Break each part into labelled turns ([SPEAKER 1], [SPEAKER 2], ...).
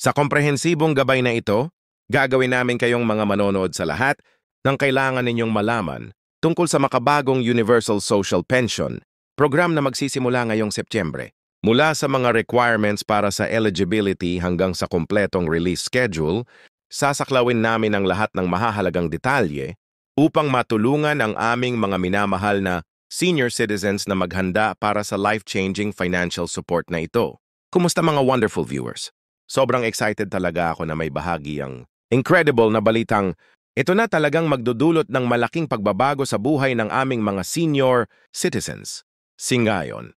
[SPEAKER 1] Sa komprehensibong gabay na ito, gagawin namin kayong mga manonood sa lahat ng kailangan ninyong malaman tungkol sa makabagong Universal Social Pension, program na magsisimula ngayong Setyembre. Mula sa mga requirements para sa eligibility hanggang sa kumpletong release schedule, sasaklawin namin ang lahat ng mahahalagang detalye upang matulungan ang aming mga minamahal na senior citizens na maghanda para sa life-changing financial support na ito. Kumusta mga wonderful viewers? Sobrang excited talaga ako na may bahagi ang incredible na balitang ito na talagang magdudulot ng malaking pagbabago sa buhay ng aming mga senior citizens. Singayon,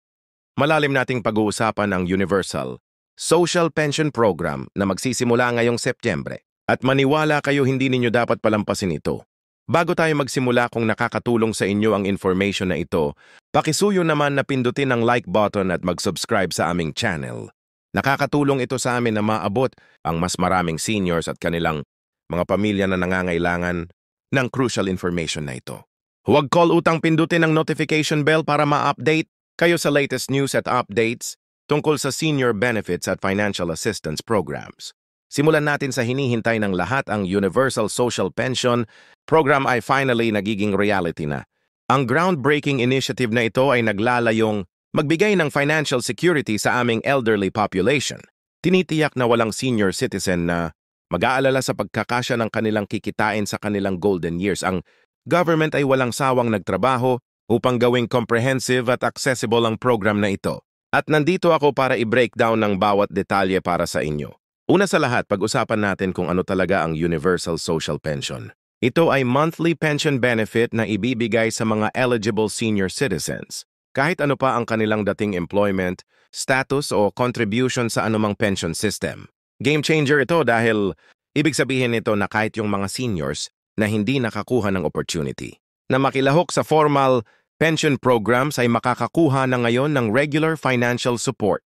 [SPEAKER 1] malalim nating pag-uusapan ang Universal Social Pension Program na magsisimula ngayong Setyembre. At maniwala kayo hindi ninyo dapat palampasin ito. Bago tayo magsimula, kung nakakatulong sa inyo ang information na ito, pakisuyo naman na pindutin ang like button at mag-subscribe sa aming channel. Nakakatulong ito sa amin na maabot ang mas maraming seniors at kanilang mga pamilya na nangangailangan ng crucial information na ito. Huwag utang pindutin ang notification bell para ma-update kayo sa latest news at updates tungkol sa senior benefits at financial assistance programs. Simulan natin sa hinihintay ng lahat. Ang Universal Social Pension Program ay finally nagiging reality na. Ang groundbreaking initiative na ito ay naglalayong magbigay ng financial security sa aming elderly population. Tinitiyak na walang senior citizen na mag-aalala sa pagkakasya ng kanilang kikitain sa kanilang golden years. Ang government ay walang sawang nagtrabaho upang gawing comprehensive at accessible ang program na ito. At nandito ako para i-breakdown ng bawat detalye para sa inyo. Una sa lahat, pag-usapan natin kung ano talaga ang Universal Social Pension. Ito ay monthly pension benefit na ibibigay sa mga eligible senior citizens, kahit ano pa ang kanilang dating employment, status o contribution sa anumang pension system. Game changer ito dahil ibig sabihin nito na kahit yung mga seniors na hindi nakakuha ng opportunity na makilahok sa formal pension programs ay makakakuha na ngayon ng regular financial support.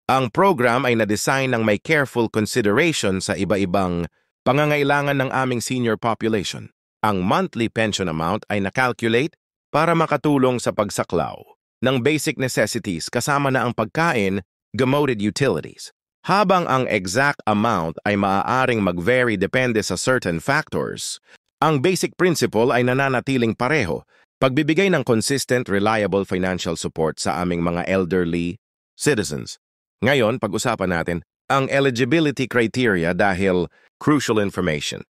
[SPEAKER 1] Ang program ay na-design ng may careful consideration sa iba-ibang pangangailangan ng aming senior population. Ang monthly pension amount ay na-calculate para makatulong sa pagsaklaw ng basic necessities kasama na ang pagkain, gamot utilities. Habang ang exact amount ay maaaring mag-vary depende sa certain factors, ang basic principle ay nananatiling pareho, pagbibigay ng consistent, reliable financial support sa aming mga elderly citizens. Ngayon, pag-usapan natin ang eligibility criteria dahil crucial information.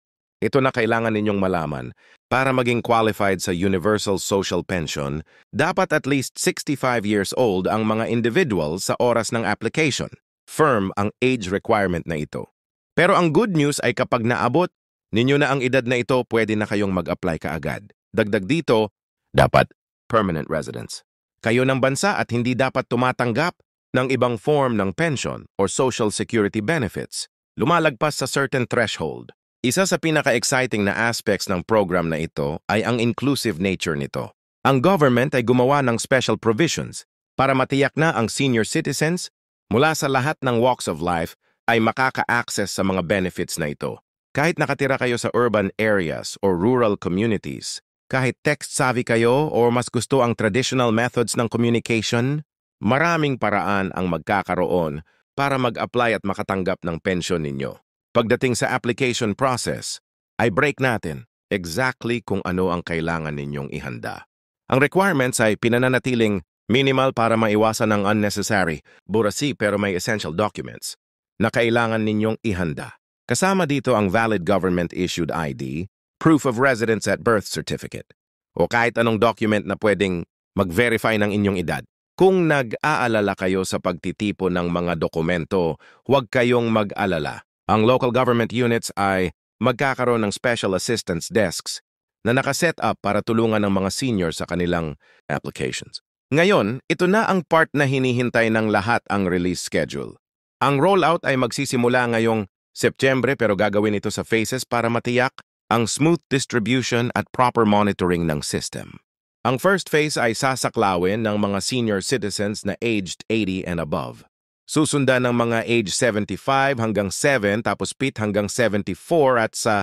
[SPEAKER 1] Ito na kailangan ninyong malaman. Para maging qualified sa Universal Social Pension, dapat at least 65 years old ang mga individual sa oras ng application. Firm ang age requirement na ito. Pero ang good news ay kapag naabot ninyo na ang edad na ito, pwede na kayong mag-apply kaagad. Dagdag dito, dapat permanent residence. Kayo ng bansa at hindi dapat tumatanggap ng ibang form ng pension or social security benefits. Lumalagpas sa certain threshold. Isa sa pinaka-exciting na aspects ng program na ito ay ang inclusive nature nito. Ang government ay gumawa ng special provisions para matiyak na ang senior citizens mula sa lahat ng walks of life ay makaka-access sa mga benefits na ito. Kahit nakatira kayo sa urban areas or rural communities, kahit text-savvy kayo o mas gusto ang traditional methods ng communication, maraming paraan ang magkakaroon para mag-apply at makatanggap ng pensyon ninyo. Pagdating sa application process, ay break natin exactly kung ano ang kailangan ninyong ihanda. Ang requirements ay pinananatiling minimal para maiwasan ang unnecessary, burasi pero may essential documents na kailangan ninyong ihanda. Kasama dito ang valid government-issued ID, proof of residence at birth certificate, o kahit anong document na pwedeng mag-verify ng inyong edad. Kung nag-aalala kayo sa pagtitipon ng mga dokumento, huwag kayong mag-alala. Ang local government units ay magkakaroon ng special assistance desks na nakaset up para tulungan ng mga senior sa kanilang applications. Ngayon, ito na ang part na hinihintay ng lahat, ang release schedule. Ang rollout ay magsisimula ngayong Setyembre pero gagawin ito sa phases para matiyak ang smooth distribution at proper monitoring ng system. Ang first phase ay sasaklawin ng mga senior citizens na aged 80 and above. Susundan ng mga age 75 hanggang 7 tapos 8 hanggang 74 at sa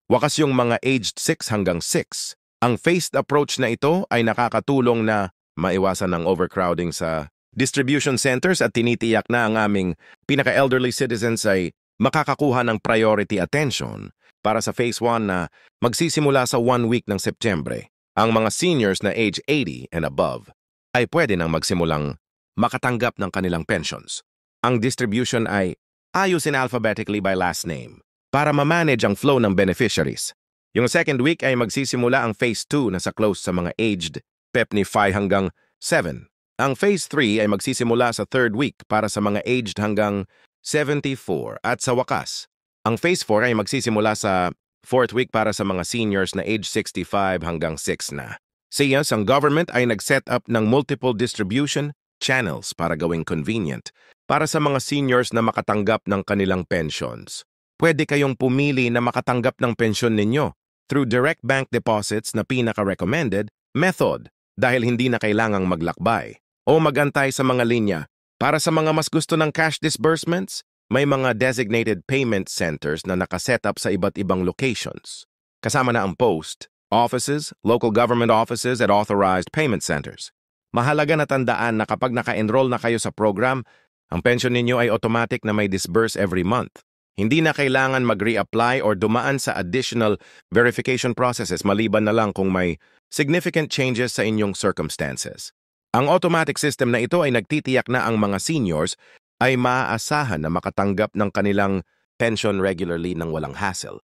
[SPEAKER 1] wakas yung mga aged 6 hanggang 6. Ang phased approach na ito ay nakakatulong na maiwasan ang overcrowding sa distribution centers at tinitiyak na ang aming pinaka-elderly citizens ay makakakuha ng priority attention para sa Phase 1 na magsisimula sa 1 week ng Setyembre. Ang mga seniors na age 80 and above ay pwede nang magsimulang makatanggap ng kanilang pensions. Ang distribution ay ayusin alphabetically by last name para ma-manage ang flow ng beneficiaries. Yung second week ay magsisimula ang Phase 2 na sa close sa mga aged PEPNI 5 hanggang 7. Ang Phase 3 ay magsisimula sa third week para sa mga aged hanggang 74 at sa wakas. Ang Phase 4 ay magsisimula sa fourth week para sa mga seniors na age 65 hanggang 6 na. Siyas, ang government ay nag-set up ng multiple distribution channels para gawing convenient para sa mga seniors na makatanggap ng kanilang pensions. Pwede kayong pumili na makatanggap ng pensyon ninyo through direct bank deposits na pinaka-recommended method dahil hindi na kailangang maglakbay o magantay sa mga linya. Para sa mga mas gusto ng cash disbursements, may mga designated payment centers na nakaset up sa iba't ibang locations. Kasama na ang post, offices, local government offices at authorized payment centers. Mahalaga na tandaan na kapag naka-enroll na kayo sa program, ang pension ninyo ay automatic na may disburse every month. Hindi na kailangan mag-reapply or dumaan sa additional verification processes maliban na lang kung may significant changes sa inyong circumstances. Ang automatic system na ito ay nagtitiyak na ang mga seniors ay maaasahan na makatanggap ng kanilang pension regularly ng walang hassle.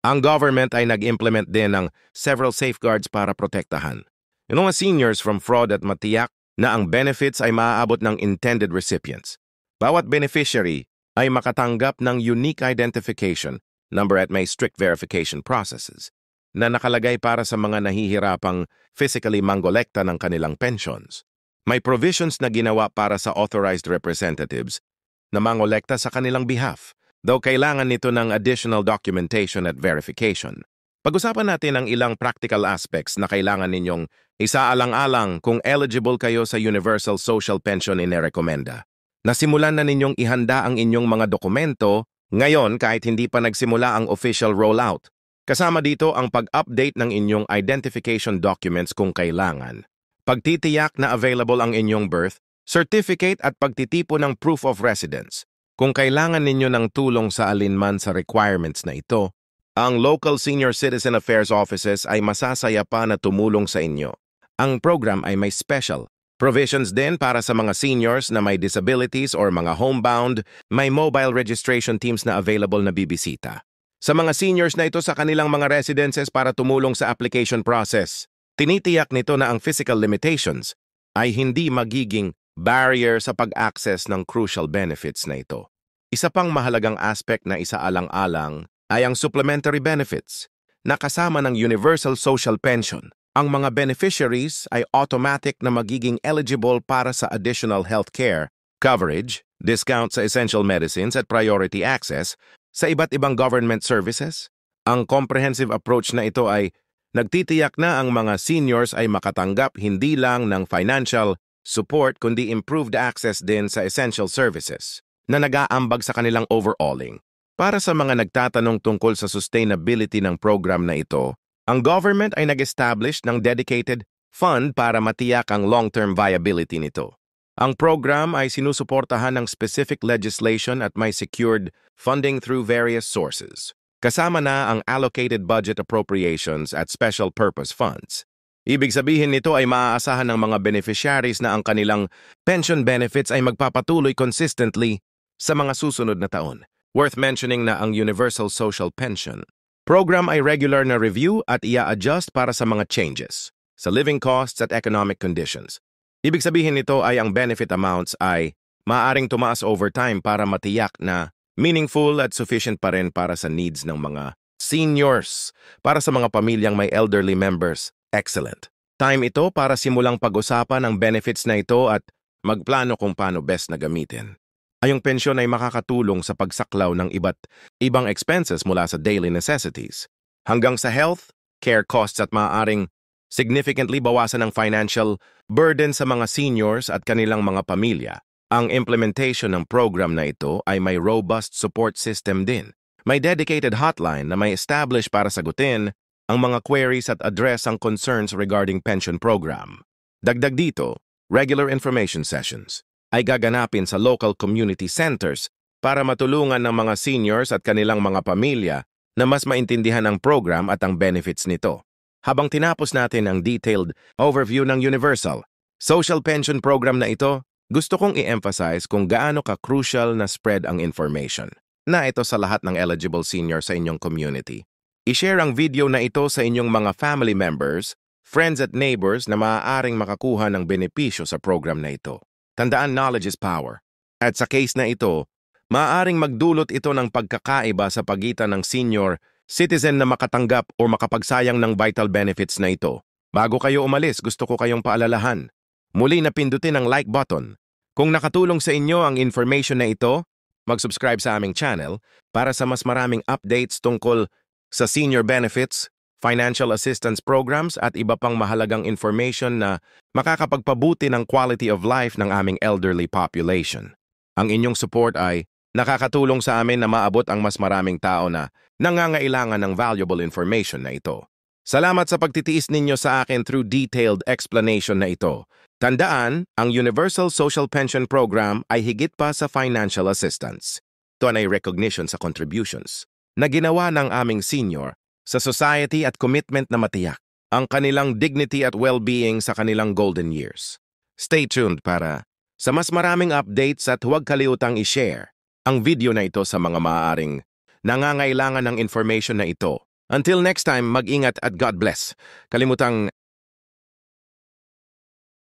[SPEAKER 1] Ang government ay nag-implement din ng several safeguards para protektahan yung mga seniors from fraud at matiyak na ang benefits ay maaabot ng intended recipients. Bawat beneficiary ay makatanggap ng unique identification number at may strict verification processes na nakalagay para sa mga nahihirapang physically mangolekta ng kanilang pensions. May provisions na ginawa para sa authorized representatives na mangolekta sa kanilang behalf, though kailangan nito ng additional documentation at verification. Pag-usapan natin ang ilang practical aspects na kailangan ninyong isaalang-alang kung eligible kayo sa Universal Social Pension inirekomenda. Nasimulan na ninyong ihanda ang inyong mga dokumento ngayon kahit hindi pa nagsimula ang official rollout. Kasama dito ang pag-update ng inyong identification documents kung kailangan. Pagtitiyak na available ang inyong birth certificate at pagtitipo ng proof of residence. Kung kailangan ninyo ng tulong sa alinman sa requirements na ito, ang local senior citizen affairs offices ay masasaya pa na tumulong sa inyo. Ang program ay may special provisions din para sa mga seniors na may disabilities or mga homebound, may mobile registration teams na available na bibisita. Sa mga seniors na ito sa kanilang mga residences para tumulong sa application process, tinitiyak nito na ang physical limitations ay hindi magiging barrier sa pag-access ng crucial benefits na ito. Isa pang mahalagang aspect na isaalang-alang ay ang supplementary benefits na kasama ng Universal Social Pension. Ang mga beneficiaries ay automatic na magiging eligible para sa additional health care, coverage, discount sa essential medicines at priority access sa iba't ibang government services. Ang comprehensive approach na ito ay nagtitiyak na ang mga seniors ay makatanggap hindi lang ng financial support kundi improved access din sa essential services na nag-aambag sa kanilang overalling. Para sa mga nagtatanong tungkol sa sustainability ng program na ito, ang government ay nag-establish ng dedicated fund para matiyak ang long-term viability nito. Ang program ay sinusuportahan ng specific legislation at may secured funding through various sources. Kasama na ang allocated budget appropriations at special purpose funds. Ibig sabihin nito ay maaasahan ng mga beneficiaries na ang kanilang pension benefits ay magpapatuloy consistently sa mga susunod na taon. Worth mentioning na ang Universal Social Pension program ay regular na review at ia-adjust para sa mga changes sa living costs at economic conditions. Ibig sabihin nito ay ang benefit amounts ay maaaring tumaas over time para matiyak na meaningful at sufficient pa rin para sa needs ng mga seniors. Para sa mga pamilyang may elderly members, excellent. Time ito para simulang pag-usapan ang benefits na ito at magplano kung paano best na gamitin. Ang pensyon ay makakatulong sa pagsaklaw ng iba't ibang expenses mula sa daily necessities hanggang sa health, care costs at maaaring significantly bawasan ang financial burden sa mga seniors at kanilang mga pamilya. Ang implementation ng program na ito ay may robust support system din. May dedicated hotline na may establish para sagutin ang mga queries at address ang concerns regarding pension program. Dagdag dito, regular information sessions ay gaganapin sa local community centers para matulungan ng mga seniors at kanilang mga pamilya na mas maintindihan ang program at ang benefits nito. Habang tinapos natin ang detailed overview ng Universal Social Pension Program na ito, gusto kong i-emphasize kung gaano ka-crucial na spread ang information na ito sa lahat ng eligible senior sa inyong community. I-share ang video na ito sa inyong mga family members, friends at neighbors na maaaring makakuha ng benepisyo sa program na ito. Tandaan, knowledge is power. At sa case na ito, maaaring magdulot ito ng pagkakaiba sa pagitan ng senior citizen na makatanggap o makapagsayang ng vital benefits na ito. Bago kayo umalis, gusto ko kayong paalalahan. Muli na pindutin ang like button. Kung nakatulong sa inyo ang information na ito, mag-subscribe sa aming channel para sa mas maraming updates tungkol sa senior benefits, financial assistance programs at iba pang mahalagang information na makakapagpabuti ng quality of life ng aming elderly population. Ang inyong support ay nakakatulong sa amin na maabot ang mas maraming tao na nangangailangan ng valuable information na ito. Salamat sa pagtitiis ninyo sa akin through detailed explanation na ito. Tandaan, ang Universal Social Pension Program ay higit pa sa financial assistance. Ito ay recognition sa contributions na ginawa ng aming senior sa society at commitment na matiyak ang kanilang dignity at well-being sa kanilang golden years. Stay tuned para sa mas maraming updates at huwag kaliutang i-share ang video na ito sa mga maaaring nangangailangan ng information na ito. Until next time, mag-ingat at God bless. Kalimutang